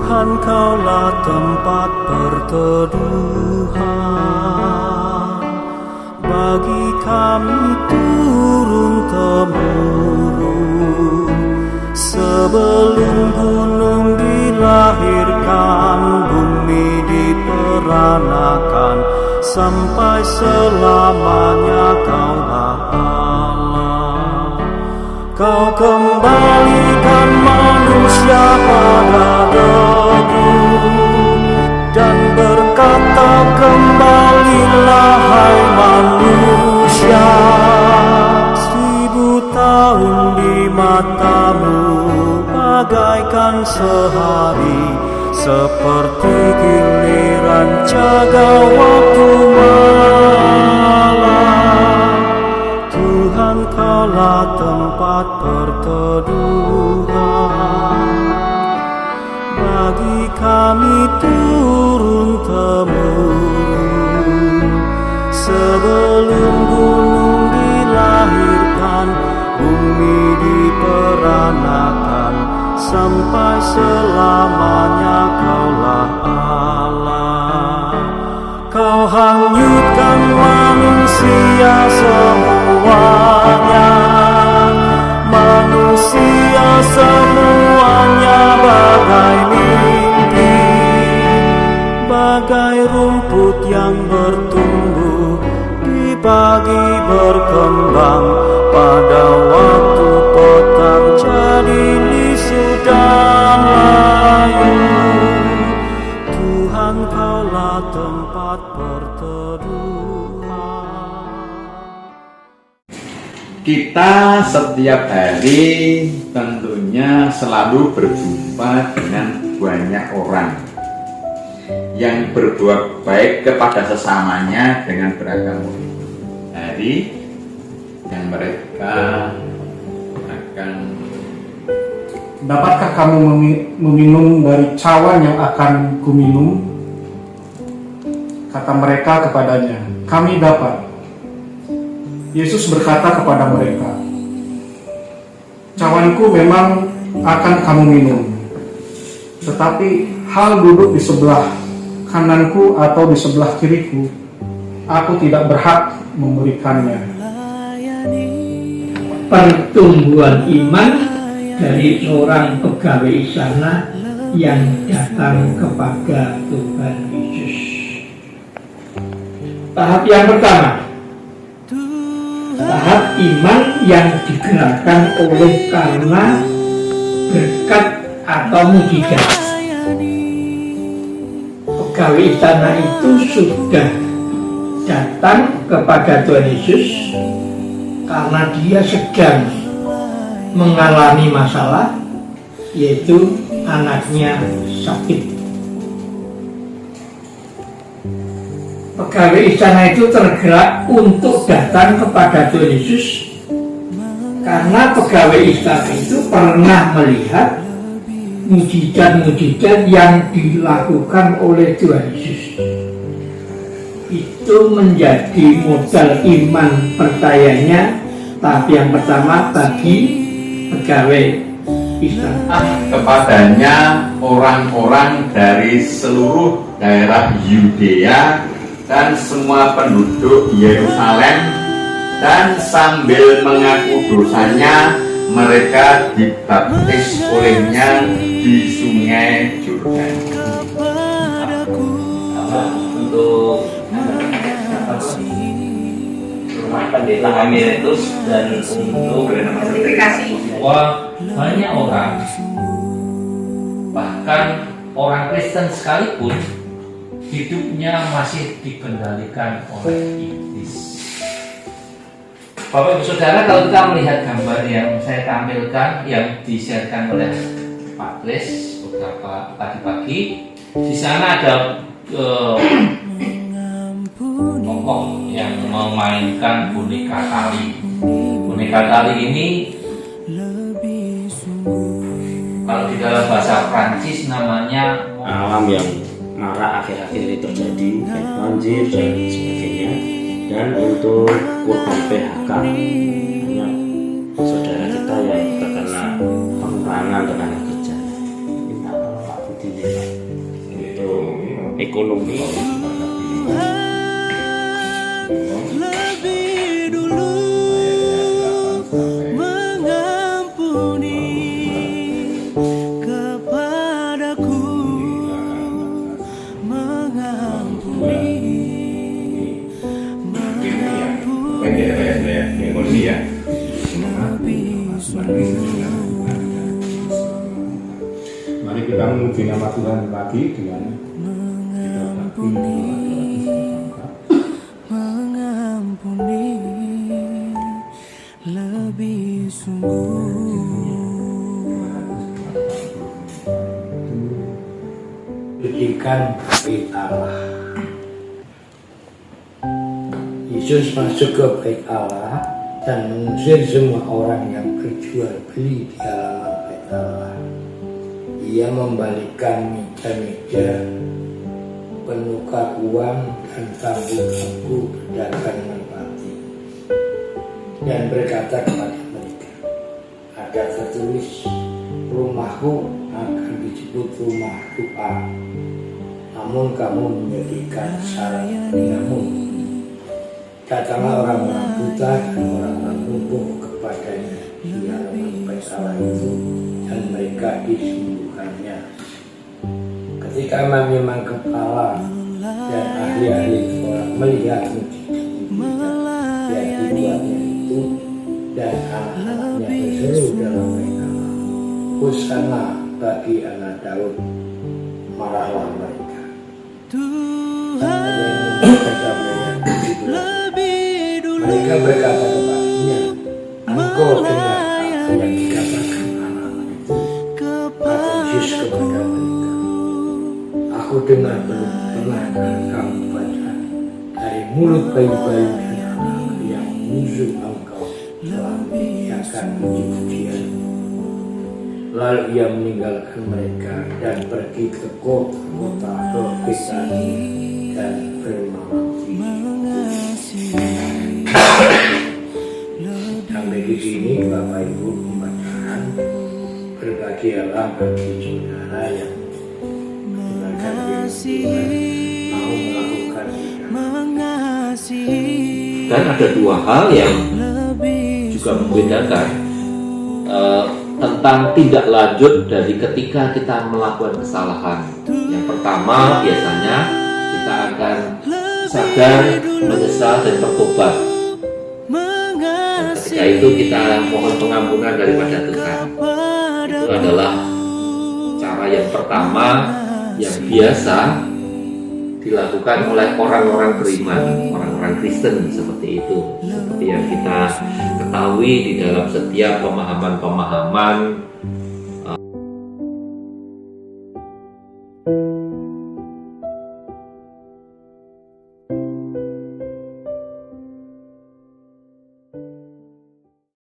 Tuhan, Kaulah tempat perteduhan bagi kami turun-temurun. Sebelum gunung dilahirkan, bumi diperanakan, sampai selamanya Kaulah Allah. Kau kembalikan manusia pada debu dan berkata, kembalilah hai manusia. 1000 tahun di matamu bagaikan sehari, seperti giliran jaga waktu malam. Tuhan, Kaulah tempat perteduhan bagi kami turun-temurun. Sebelum gunung dilahirkan, bumi diperanakan, sampai selamanya Kaulah Allah. Kau hanyutkan manusia semuanya, manusia semuanya bagai mimpi, bagai rumput yang bertumbuh di pagi berkembang, pada waktu petang jadi lisu dan layu. Tuhan, Kaulah tempat perteduhan. Kita setiap hari tentunya selalu berjumpa dengan banyak orang yang berbuat baik kepada sesamanya dengan beragam hari yang mereka akan. Dapatkah kamu meminum dari cawan yang akan kuminum? Kata mereka kepadanya, kami dapat. Yesus berkata kepada mereka, cawanku memang akan kamu minum, tetapi hal duduk di sebelah kananku atau di sebelah kiriku, aku tidak berhak memberikannya. Pertumbuhan iman dari seorang pegawai istana yang datang kepada Tuhan Yesus. Tahap yang pertama, tahap iman yang digerakkan oleh karena berkat atau mujizat. Pegawai istana itu sudah datang kepada Tuhan Yesus karena dia sedang mengalami masalah, yaitu anaknya sakit. Pegawai istana itu tergerak untuk datang kepada Tuhan Yesus karena pegawai istana itu pernah melihat mujizat-mujizat yang dilakukan oleh Tuhan Yesus. Itu menjadi modal iman percayanya. Tahap yang pertama bagi pegawai istana. Kepadanya orang-orang dari seluruh daerah Yudea dan semua penduduk Yerusalem, dan sambil mengaku dosanya mereka dibaptis olehnya di sungai Yordan. Untuk rumah pendeta emeritus dan untuk bahwa banyak orang, bahkan orang Kristen sekalipun, hidupnya masih dikendalikan oleh iblis. Bapak Ibu Saudara, kalau kita melihat gambar yang saya tampilkan yang di-sharekan oleh Pak Kris beberapa pagi-pagi, di sana ada tokoh yang memainkan boneka tali. Boneka tali ini kalau di dalam bahasa Prancis namanya alam yang marak akhir-akhir ini terjadi, kayak banjir dan sebagainya. Dan untuk korban PHK, banyak saudara kita yang terkena pengurangan tenaga kerja. Minta tolong Pak Budi. ekonomi. lebih dulu mengampuni kepadaku, mengampuni, Ekonomi ya. Mari kita memuji nama Tuhan lagi dengan mengampuni lebih sungguh. Sucikan bait Allah. Yesus masuk ke bait Allah dan mengusir semua orang yang berjual beli di halaman bait Allah. Ia membalikkan meja-meja, penukar uang dan bangku-bangku pedagang merpati, dan berkata kepada mereka, ada tertulis, rumahku akan disebut rumah doa, namun kamu menjadikan sarang penyamun. Datanglah orang-orang buta dan orang-orang lumpuh kepadanya di halaman bait Allah itu, dan mereka disembuhkannya. Ketika imam kepala dan ahli-ahli orang melihat mujizat yang dibuatnya itu, dan anak-anaknya berseru dalam bait Allah, Hosana bagi anak Daud, marahlah mereka. Mereka berkata kepadanya, engkau dengar apa yang dikatakan anak-anak itu? Kata Yesus kepada mereka, aku dengar belum pernah kamu baca dari mulut bayi-bayi dan anak yang musuh engkau telah mengiyakan puji-pujian. Lalu ia meninggalkan mereka dan pergi ke kota Betani dan bermati. Sampai di sini Bapak Ibu pembacaan. Berbahagialah bagi saudara yang menggunakan Tuhan mau melakukan Dan ada dua hal yang juga membedakan tentang tindak lanjut dari ketika kita melakukan kesalahan. Yang pertama, biasanya kita akan sadar, menyesal, dan bertobat. Dan ketika itu kita mohon pengampunan daripada Tuhan. Itu adalah cara yang pertama yang biasa dilakukan oleh orang-orang beriman, orang-orang Kristen seperti itu. Seperti yang kita ketahui di dalam setiap pemahaman-pemahaman